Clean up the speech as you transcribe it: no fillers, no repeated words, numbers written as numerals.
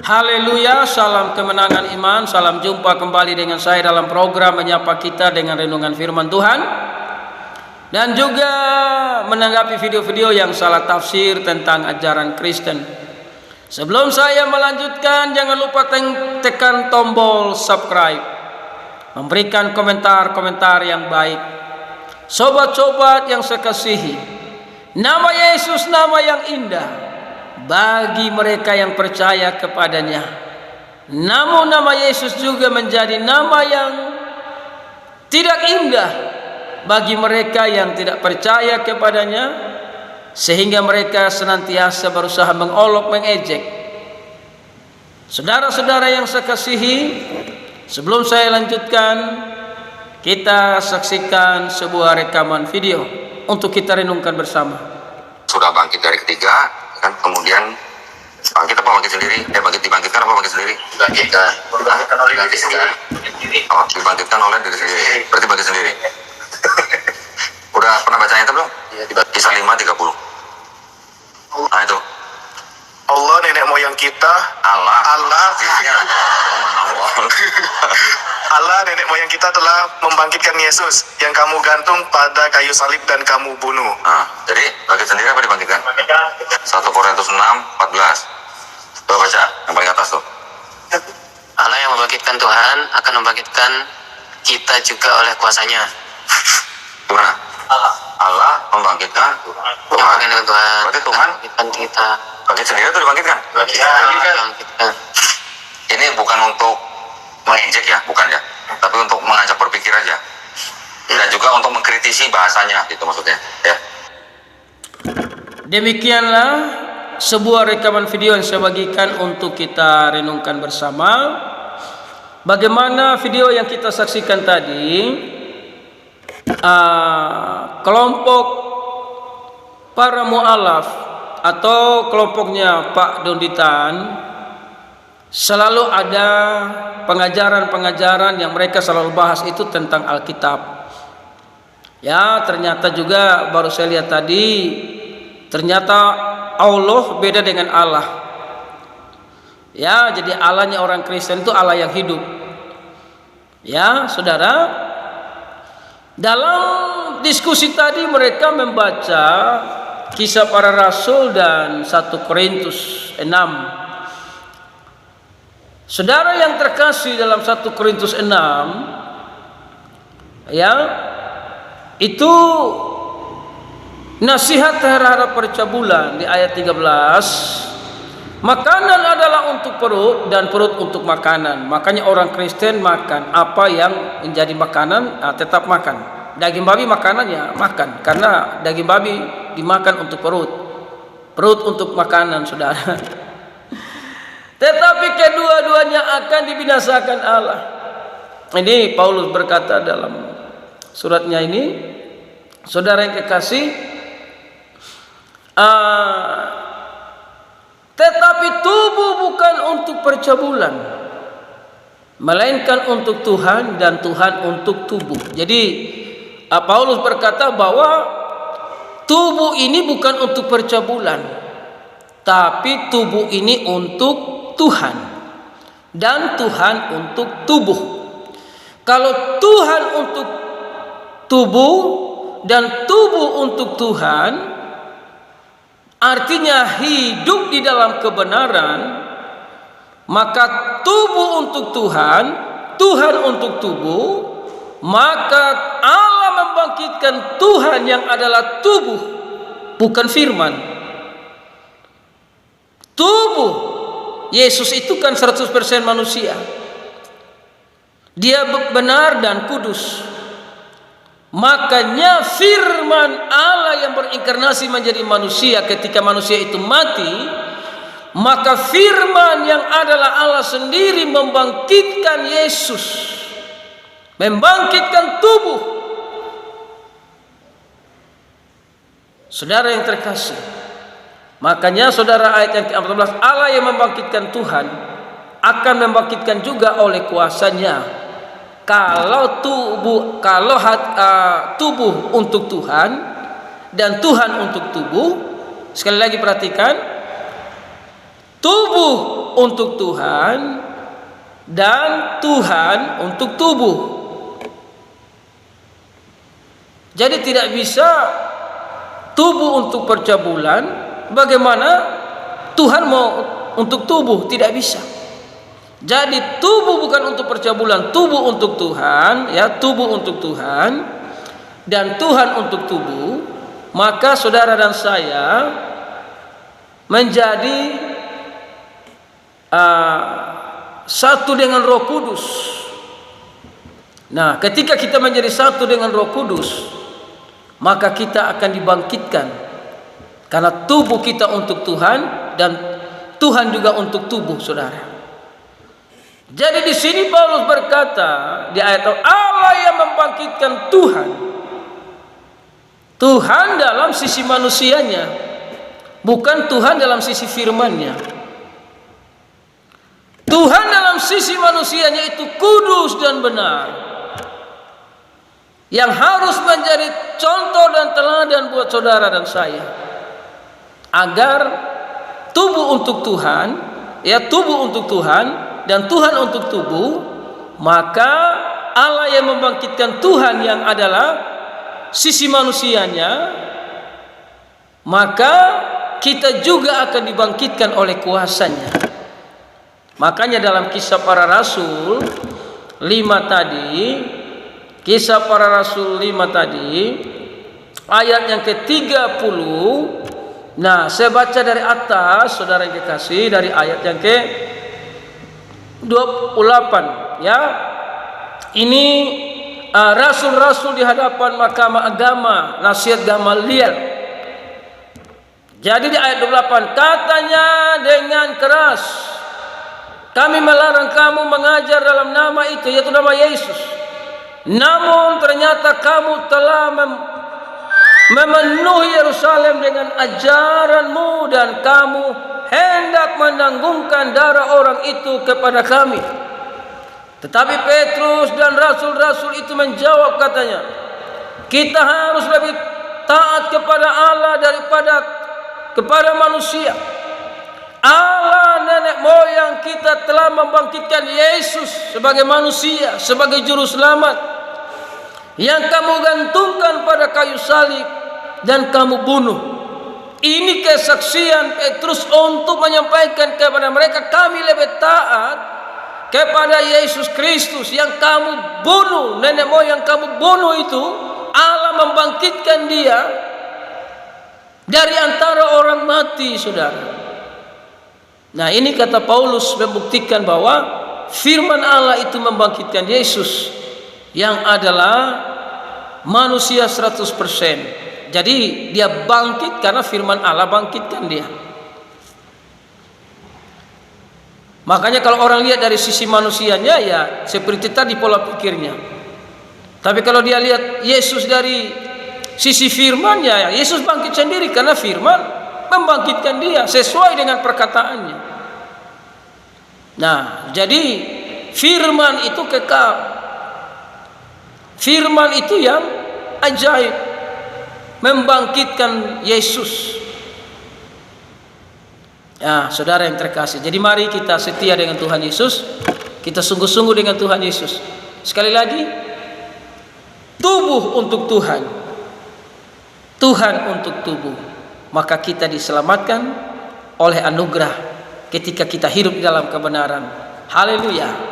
Haleluya, salam kemenangan iman, salam jumpa kembali dengan saya dalam program Menyapa Kita dengan Renungan Firman Tuhan. Dan juga menanggapi video-video yang salah tafsir tentang ajaran Kristen. Sebelum saya melanjutkan, jangan lupa tekan tombol subscribe, memberikan komentar-komentar yang baik. Sobat-sobat yang saya kasihi, nama Yesus nama yang indah bagi mereka yang percaya kepadanya. Namun nama Yesus juga menjadi nama yang tidak indah bagi mereka yang tidak percaya kepadanya, sehingga mereka senantiasa berusaha mengolok, mengejek. Saudara-saudara yang saya kasihi, sebelum saya lanjutkan, kita saksikan sebuah rekaman video untuk kita renungkan bersama. Sudah bangkit dari ketiga, kan kemudian bangkit apa bangkit sendiri? Dibangkitkan apa bangkit sendiri? Dibangkitkan oleh diri sendiri. Oh, dibangkitkan oleh diri sendiri. Berarti bangkit sendiri. Udah pernah bacanya itu belum? Kisah 5:30. Nah itu. Allah nenek moyang kita, Allah nenek moyang kita telah membangkitkan Yesus yang kamu gantung pada kayu salib dan kamu bunuh. Nah, jadi bangkit sendiri apa dibangkitkan? 1 Korintus 6:14. Coba baca yang paling atas tuh. Allah yang membangkitkan Tuhan akan membangkitkan kita juga oleh kuasanya. Gimana? Allah membangkitkan Tuhan. Membangkitkan Tuhan. Berarti Tuhan membangkitkan kita. bangkit sendiri atau dibangkitkan? Membangkitkan. Ini bukan untuk mengejek ya, bukan ya, tapi untuk mengajak berpikir aja, dan juga untuk mengkritisi bahasanya, gitu maksudnya ya. Demikianlah sebuah rekaman video yang saya bagikan untuk kita renungkan bersama. Bagaimana video yang kita saksikan tadi, kelompok para mu'alaf atau kelompoknya Pak Donditan selalu ada pengajaran-pengajaran yang mereka selalu bahas itu tentang Alkitab. Ya, ternyata juga baru saya lihat tadi, ternyata Allah beda dengan Allah. Ya, jadi Allahnya orang Kristen itu Allah yang hidup. Ya, saudara, dalam diskusi tadi mereka membaca Kisah Para Rasul dan 1 Korintus 6. Saudara yang terkasih, dalam 1 Korintus 6 ya, itu nasihat terhadap percabulan di ayat 13. Makanan adalah untuk perut dan perut untuk makanan. Makanya orang Kristen makan apa yang menjadi makanan, tetap makan. Daging babi makanan ya makan, karena daging babi dimakan untuk perut, perut untuk makanan, saudara. Tetapi kedua-duanya akan dibinasakan Allah. Ini Paulus berkata dalam suratnya ini, saudara yang kekasih, tetapi tubuh bukan untuk percabulan, melainkan untuk Tuhan, dan Tuhan untuk tubuh. Jadi Paulus berkata bahwa tubuh ini bukan untuk percabulan, tapi tubuh ini untuk Tuhan, dan Tuhan untuk tubuh. Kalau Tuhan untuk tubuh dan tubuh untuk Tuhan, artinya hidup di dalam kebenaran, maka tubuh untuk Tuhan, Tuhan untuk tubuh, maka Allah membangkitkan Tuhan yang adalah tubuh, bukan firman. Tubuh Yesus itu kan 100% manusia. Dia benar dan kudus. Makanya firman Allah yang berinkarnasi menjadi manusia, ketika manusia itu mati, maka firman yang adalah Allah sendiri membangkitkan Yesus, membangkitkan tubuh. Saudara yang terkasih, makanya saudara, ayat yang ke-14, Allah yang membangkitkan Tuhan akan membangkitkan juga oleh kuasanya. Kalau tubuh untuk Tuhan dan Tuhan untuk tubuh, sekali lagi perhatikan, tubuh untuk Tuhan dan Tuhan untuk tubuh. Jadi tidak bisa tubuh untuk percabulan, bagaimana Tuhan mau untuk tubuh, tidak bisa. Jadi tubuh bukan untuk percabulan, tubuh untuk Tuhan, ya, tubuh untuk Tuhan dan Tuhan untuk tubuh. Maka saudara dan saya menjadi satu dengan Roh Kudus. Nah, ketika kita menjadi satu dengan Roh Kudus, maka kita akan dibangkitkan, karena tubuh kita untuk Tuhan dan Tuhan juga untuk tubuh, saudara. Jadi di sini Paulus berkata di ayat Allah yang membangkitkan Tuhan. Tuhan dalam sisi manusianya, bukan Tuhan dalam sisi firman-Nya. Tuhan dalam sisi manusianya itu kudus dan benar, yang harus menjadi contoh dan teladan buat saudara dan saya, agar tubuh untuk Tuhan, ya, tubuh untuk Tuhan dan Tuhan untuk tubuh. Maka Allah yang membangkitkan Tuhan yang adalah sisi manusianya, maka kita juga akan dibangkitkan oleh kuasanya. Makanya dalam Kisah Para Rasul 5 tadi, Kisah Para Rasul 5 tadi, ayat yang ke-30. Nah, saya baca dari atas, saudara yang kekasih, dari ayat yang ke-28, ya. Ini rasul-rasul di hadapan Mahkamah Agama, nasihat Gamaliel. Jadi di ayat 28 katanya dengan keras, kami melarang kamu mengajar dalam nama itu, yaitu nama Yesus. Namun ternyata kamu telah memenuhi Yerusalem dengan ajaranmu, dan kamu hendak menanggungkan darah orang itu kepada kami. Tetapi Petrus dan rasul-rasul itu menjawab, katanya, kita harus lebih taat kepada Allah daripada kepada manusia. Allah nenek moyang kita telah membangkitkan Yesus sebagai manusia, sebagai juru selamat, yang kamu gantungkan pada kayu salib dan kamu bunuh. Ini kesaksian Petrus untuk menyampaikan kepada mereka, kami lebih taat kepada Yesus Kristus yang kamu bunuh, nenek moyang kamu bunuh itu. Allah membangkitkan dia dari antara orang mati, saudara. Nah, ini kata Paulus membuktikan bahwa firman Allah itu membangkitkan Yesus yang adalah manusia 100%. Jadi dia bangkit karena firman Allah bangkitkan dia. Makanya kalau orang lihat dari sisi manusianya, ya seperti tadi pola pikirnya. Tapi kalau dia lihat Yesus dari sisi firman-Nya, ya Yesus bangkit sendiri karena firman membangkitkan dia sesuai dengan perkataannya. Nah, jadi firman itu kekal. Firman itu yang ajaib, membangkitkan Yesus. Ya, saudara yang terkasih. Jadi mari kita setia dengan Tuhan Yesus. Kita sungguh-sungguh dengan Tuhan Yesus. Sekali lagi, tubuh untuk Tuhan, Tuhan untuk tubuh. Maka kita diselamatkan oleh anugerah ketika kita hidup di dalam kebenaran. Haleluya.